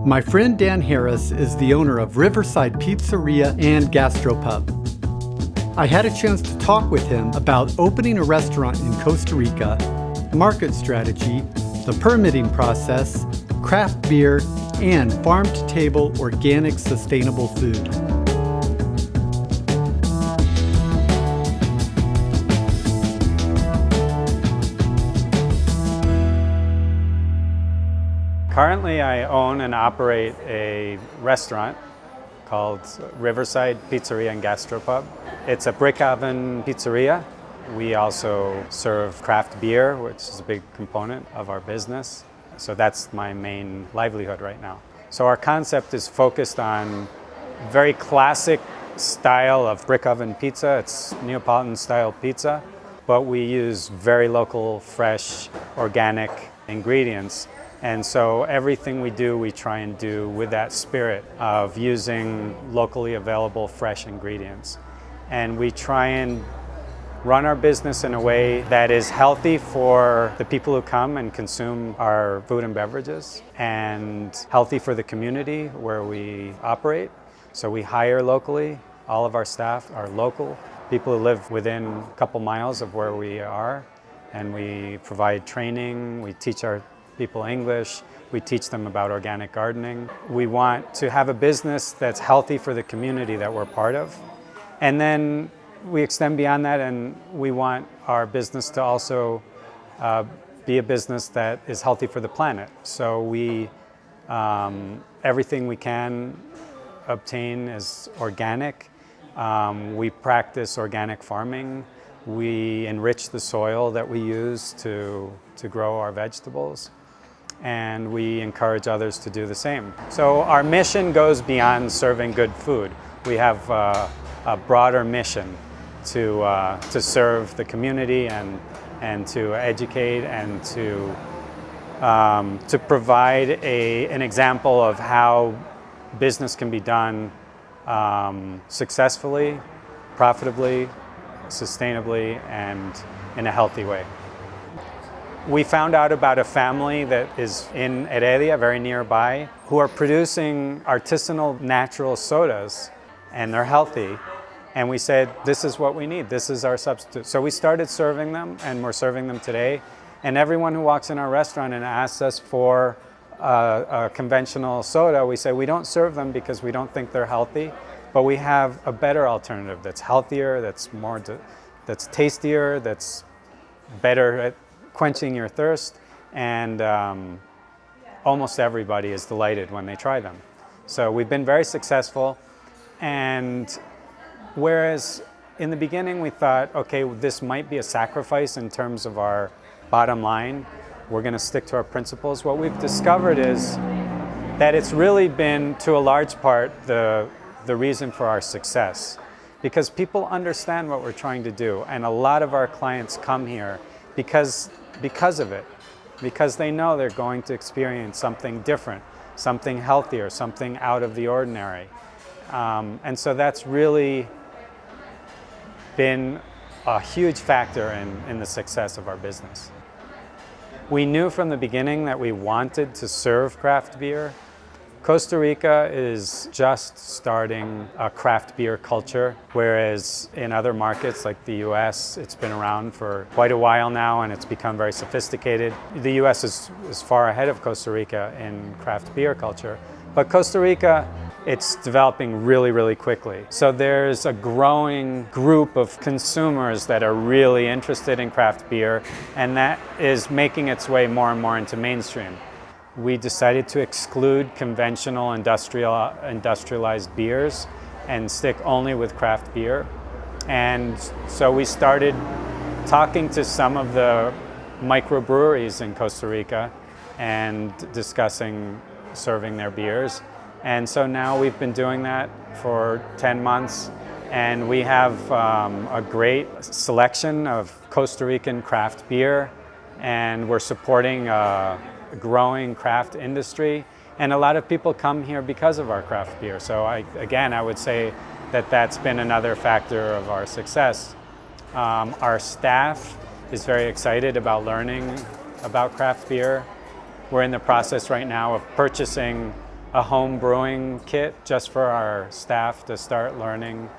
My friend Dan Harris is the owner of Riverside Pizzeria and Gastropub. I had a chance to talk with him about opening a restaurant in Costa Rica, market strategy, the permitting process, craft beer, and farm-to-table organic sustainable food. Currently, I own and operate a restaurant called Riverside Pizzeria and Gastropub. It's a brick oven pizzeria. We also serve craft beer, which is a big component of our business. So that's my main livelihood right now. So our concept is focused on very classic style of brick oven pizza. It's Neapolitan style pizza, but we use very local, fresh, organic ingredients. And so everything we do, we try and do with that spirit of using locally available fresh ingredients. And we try and run our business in a way that is healthy for the people who come and consume our food and beverages, and healthy for the community where we operate. So we hire locally. All of our staff are local, people who live within a couple miles of where we are. And we provide training, we teach our people English, we teach them about organic gardening. We want to have a business that's healthy for the community that we're part of. And then we extend beyond that, and we want our business to also be a business that is healthy for the planet. So we, everything we can obtain is organic. We practice organic farming. We enrich the soil that we use to grow our vegetables. And we encourage others to do the same. So our mission goes beyond serving good food. We have a broader mission to serve the community and to educate and to provide an example of how business can be done successfully, profitably, sustainably, and in a healthy way. We found out about a family that is in Heredia, very nearby, who are producing artisanal natural sodas, and they're healthy. And we said, this is what we need, this is our substitute. So we started serving them, and we're serving them today. And everyone who walks in our restaurant and asks us for a conventional soda, we say we don't serve them because we don't think they're healthy, but we have a better alternative that's healthier, that's tastier, that's better at quenching your thirst, and almost everybody is delighted when they try them. So we've been very successful, and whereas in the beginning we thought, okay, this might be a sacrifice in terms of our bottom line, we're going to stick to our principles. What we've discovered is that it's really been, to a large part, the reason for our success, because people understand what we're trying to do, and a lot of our clients come here because of it, because they know they're going to experience something different, something healthier, something out of the ordinary. And so that's really been a huge factor in the success of our business. We knew from the beginning that we wanted to serve craft beer. Costa Rica is just starting a craft beer culture, whereas in other markets like the US, it's been around for quite a while now and it's become very sophisticated. The US is far ahead of Costa Rica in craft beer culture, but Costa Rica, it's developing really, really quickly. So there's a growing group of consumers that are really interested in craft beer, and that is making its way more and more into mainstream. We decided to exclude conventional industrialized beers and stick only with craft beer. And so we started talking to some of the microbreweries in Costa Rica and discussing serving their beers. And so now we've been doing that for 10 months, and we have a great selection of Costa Rican craft beer, and we're supporting a growing craft industry, and a lot of people come here because of our craft beer. So I would say that that's been another factor of our success. Our staff is very excited about learning about craft beer. We're in the process right now of purchasing a home brewing kit just for our staff to start learning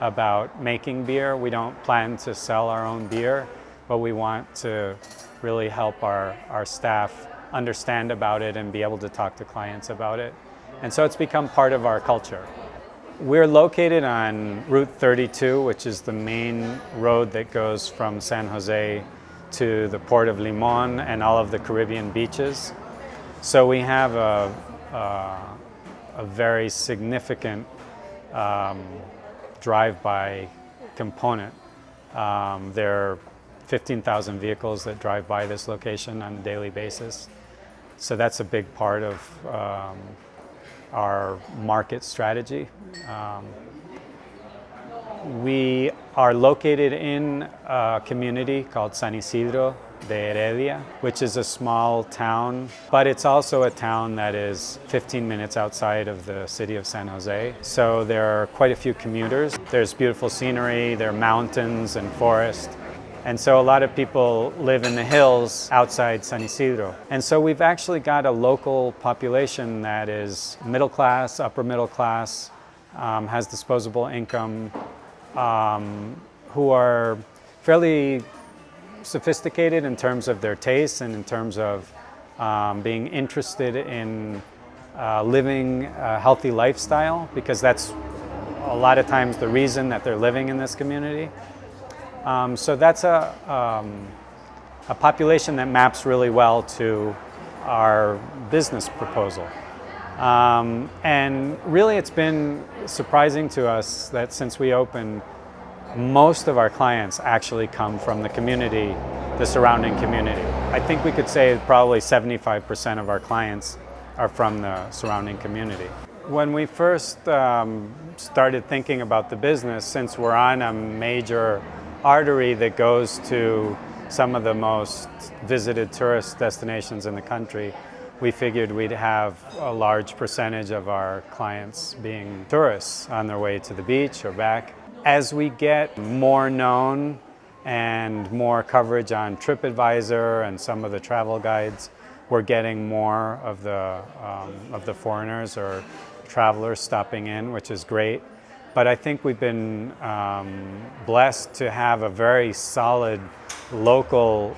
about making beer. We don't plan to sell our own beer, but we want to really help our staff understand about it and be able to talk to clients about it. And so it's become part of our culture. We're located on Route 32, which is the main road that goes from San Jose to the port of Limon and all of the Caribbean beaches. So we have a very significant drive-by component. There are 15,000 vehicles that drive by this location on a daily basis. So that's a big part of our market strategy. We are located in a community called San Isidro de Heredia, which is a small town, but it's also a town that is 15 minutes outside of the city of San Jose. So there are quite a few commuters. There's beautiful scenery, there are mountains and forest. And so a lot of people live in the hills outside San Isidro. And so we've actually got a local population that is middle class, upper middle class, has disposable income, who are fairly sophisticated in terms of their tastes and in terms of being interested in living a healthy lifestyle, because that's a lot of times the reason that they're living in this community. So that's a population that maps really well to our business proposal. And really it's been surprising to us that since we opened, most of our clients actually come from the community, the surrounding community. I think we could say probably 75% of our clients are from the surrounding community. When we first started thinking about the business, since we're on a major artery that goes to some of the most visited tourist destinations in the country, we figured we'd have a large percentage of our clients being tourists on their way to the beach or back. As we get more known and more coverage on TripAdvisor and some of the travel guides, we're getting more of the foreigners or travelers stopping in, which is great. But I think we've been blessed to have a very solid local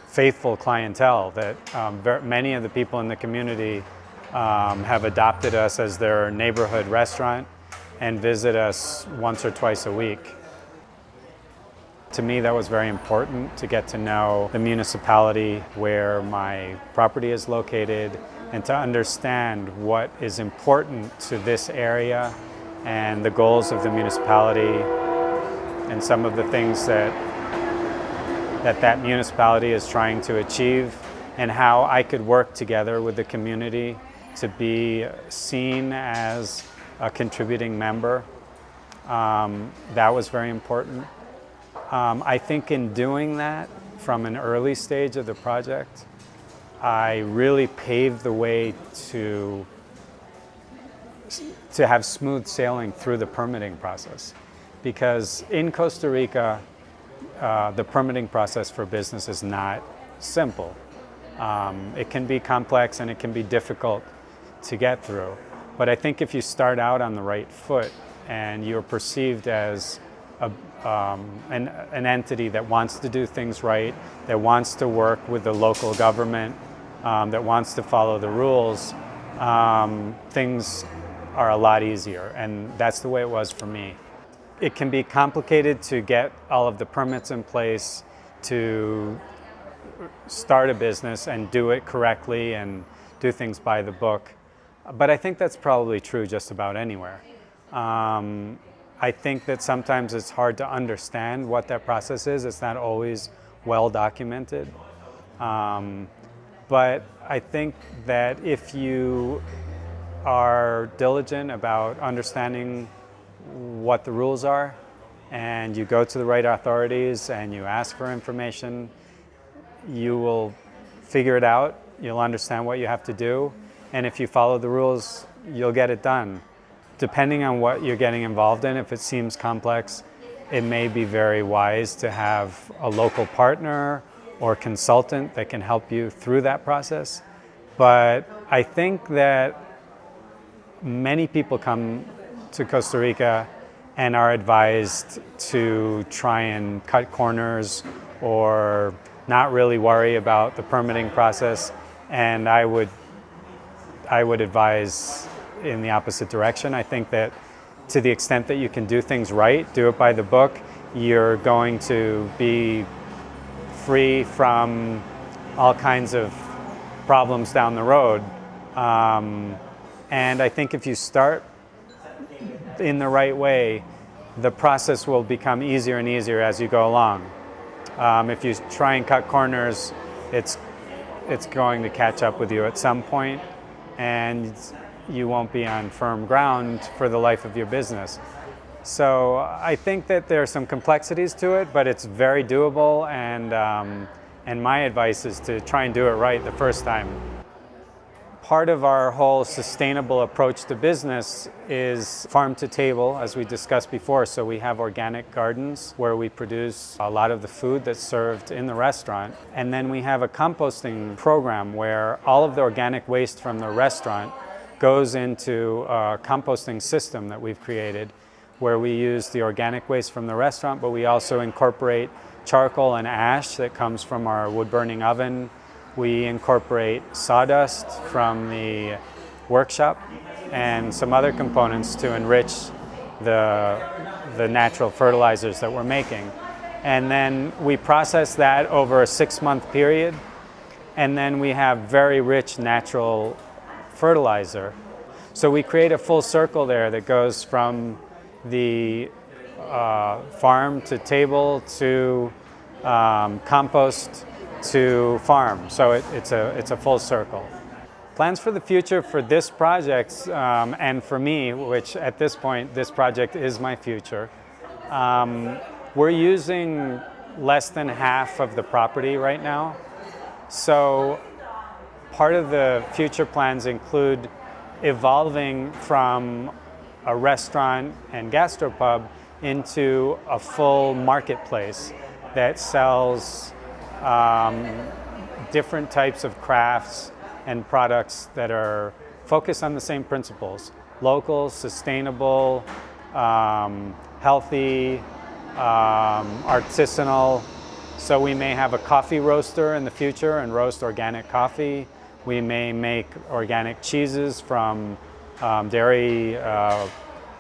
faithful clientele that many of the people in the community have adopted us as their neighborhood restaurant and visit us once or twice a week. To me, that was very important to get to know the municipality where my property is located and to understand what is important to this area and the goals of the municipality and some of the things that municipality is trying to achieve, and how I could work together with the community to be seen as a contributing member. That was very important. I think in doing that from an early stage of the project, I really paved the way to have smooth sailing through the permitting process. Because in Costa Rica, the permitting process for business is not simple. It can be complex and it can be difficult to get through. But I think if you start out on the right foot and you're perceived as an entity that wants to do things right, that wants to work with the local government, that wants to follow the rules, things are a lot easier. And that's the way it was for me. It can be complicated to get all of the permits in place to start a business and do it correctly and do things by the book. But I think that's probably true just about anywhere. I think that sometimes it's hard to understand what that process is. It's not always well documented. But I think that if you are diligent about understanding what the rules are, and you go to the right authorities and you ask for information, you will figure it out, you'll understand what you have to do, and if you follow the rules, you'll get it done. Depending on what you're getting involved in, if it seems complex, it may be very wise to have a local partner or consultant that can help you through that process. But I think that many people come to Costa Rica and are advised to try and cut corners or not really worry about the permitting process, and I would advise in the opposite direction. I think that to the extent that you can do things right, do it by the book, you're going to be free from all kinds of problems down the road. And I think if you start in the right way, the process will become easier and easier as you go along. If you try and cut corners, it's going to catch up with you at some point, and you won't be on firm ground for the life of your business. So I think that there are some complexities to it, but it's very doable, and my advice is to try and do it right the first time. Part of our whole sustainable approach to business is farm to table, as we discussed before. So we have organic gardens where we produce a lot of the food that's served in the restaurant. And then we have a composting program where all of the organic waste from the restaurant goes into a composting system that we've created, where we use the organic waste from the restaurant, but we also incorporate charcoal and ash that comes from our wood-burning oven. We incorporate sawdust from the workshop and some other components to enrich the natural fertilizers that we're making. And then we process that over a 6-month period, and then we have very rich natural fertilizer. So we create a full circle there that goes from the farm to table to compost to farm. So it's a full circle. Plans for the future for this project and for me, which at this point, this project is my future. We're using less than half of the property right now. So part of the future plans include evolving from a restaurant and gastropub into a full marketplace that sells different types of crafts and products that are focused on the same principles: local, sustainable, healthy, artisanal. So we may have a coffee roaster in the future and roast organic coffee. We may make organic cheeses from dairy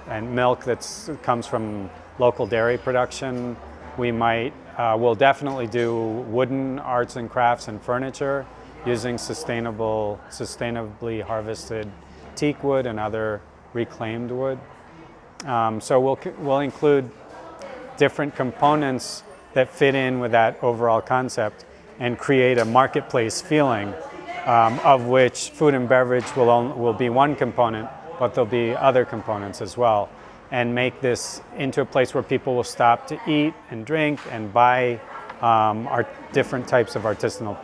and milk that comes from local dairy production. We might, we'll definitely do wooden arts and crafts and furniture using sustainably harvested teak wood and other reclaimed wood. So we'll include different components that fit in with that overall concept and create a marketplace feeling, of which food and beverage will be one component, but there'll be other components as well, and make this into a place where people will stop to eat and drink and buy our different types of artisanal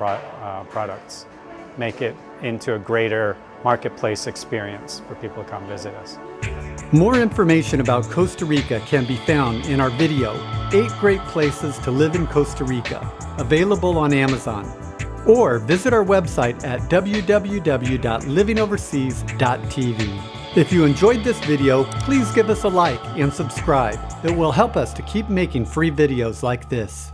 products. Make it into a greater marketplace experience for people to come visit us. More information about Costa Rica can be found in our video, 8 Great Places to Live in Costa Rica, available on Amazon. Or visit our website at www.livingoverseas.tv. If you enjoyed this video, please give us a like and subscribe. It will help us to keep making free videos like this.